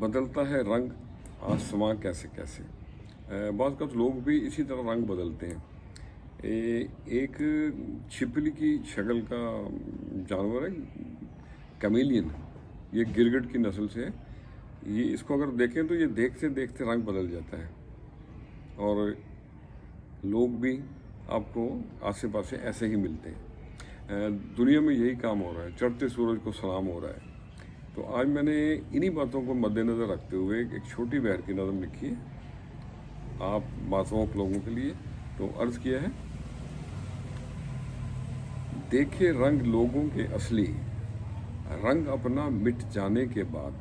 बदलता है रंग आसमां कैसे कैसे। बाज़ का लोग भी इसी तरह रंग बदलते हैं। एक छिपकली की शक्ल का जानवर है कैमेलियन, ये गिरगिट की नस्ल से है। ये इसको अगर देखें तो ये देखते देखते रंग बदल जाता है। और लोग भी आपको आसे पासे ऐसे ही मिलते हैं। दुनिया में यही काम हो रहा है, चढ़ते सूरज को सलाम हो रहा है। तो आज मैंने इन्हीं बातों को मद्देनज़र रखते हुए एक छोटी बहर की नज़म लिखी है आप मासूम लोगों के लिए। तो अर्ज़ किया है, देखे रंग लोगों के असली, रंग अपना मिट जाने के बाद।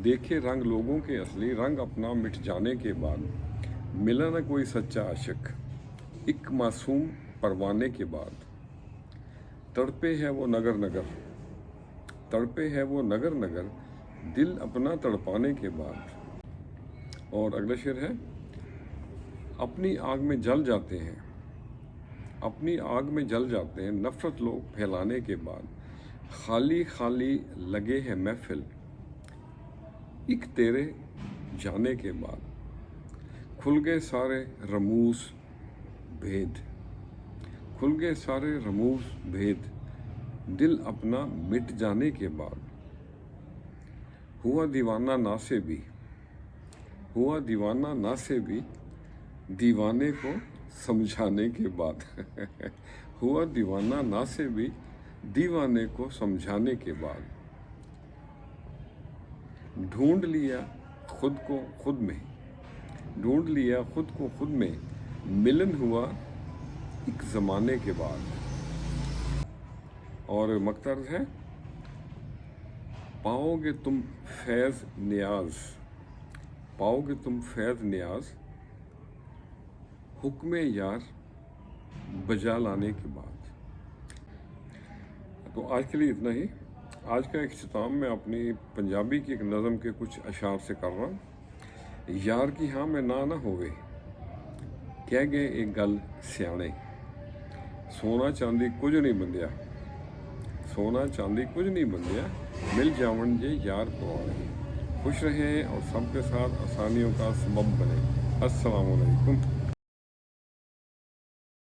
देखे रंग लोगों के असली, रंग अपना मिट जाने के बाद। मिला न कोई सच्चा आशिक एक मासूम परवाने के बाद। तड़पे है वो नगर नगर, तड़पे है वो नगर नगर, दिल अपना तड़पाने के बाद। और अगला शेर है, अपनी आग में जल जाते हैं, अपनी आग में जल जाते हैं नफरत लोग फैलाने के बाद। खाली खाली लगे हैं महफिल एक तेरे जाने के बाद। खुल गए सारे रमूज भेद, खुल गए सारे रमूज भेद, दिल अपना मिट जाने के बाद। हुआ दीवाना ना से भी, हुआ दीवाना ना से भी, दीवाने को समझाने के बाद। हुआ दीवाना ना से भी, दीवाने को समझाने के बाद। ढूंढ लिया खुद को खुद में, ढूंढ लिया खुद को खुद में, मिलन हुआ एक ज़माने के बाद। और मकतर्ज है, पाओगे तुम फैज़ नियाज, पाओगे तुम फैज़ नियाज, हुक्म यार बजा लाने के बाद। तो आज के लिए इतना ही। आज का इख्तिताम मैं अपनी पंजाबी की एक नज़म के कुछ अशार से कर रहा हूँ। यार की हाँ मैं ना होवे, कह गए एक गल सियाने। सोना चांदी कुछ नहीं बंदिया, सोना चांदी कुछ नहीं बंदिया, मिल जावन जे यार पुराने। खुश रहें और सबके साथ आसानियों का सबब बने। अस्सलामु अलैकुम।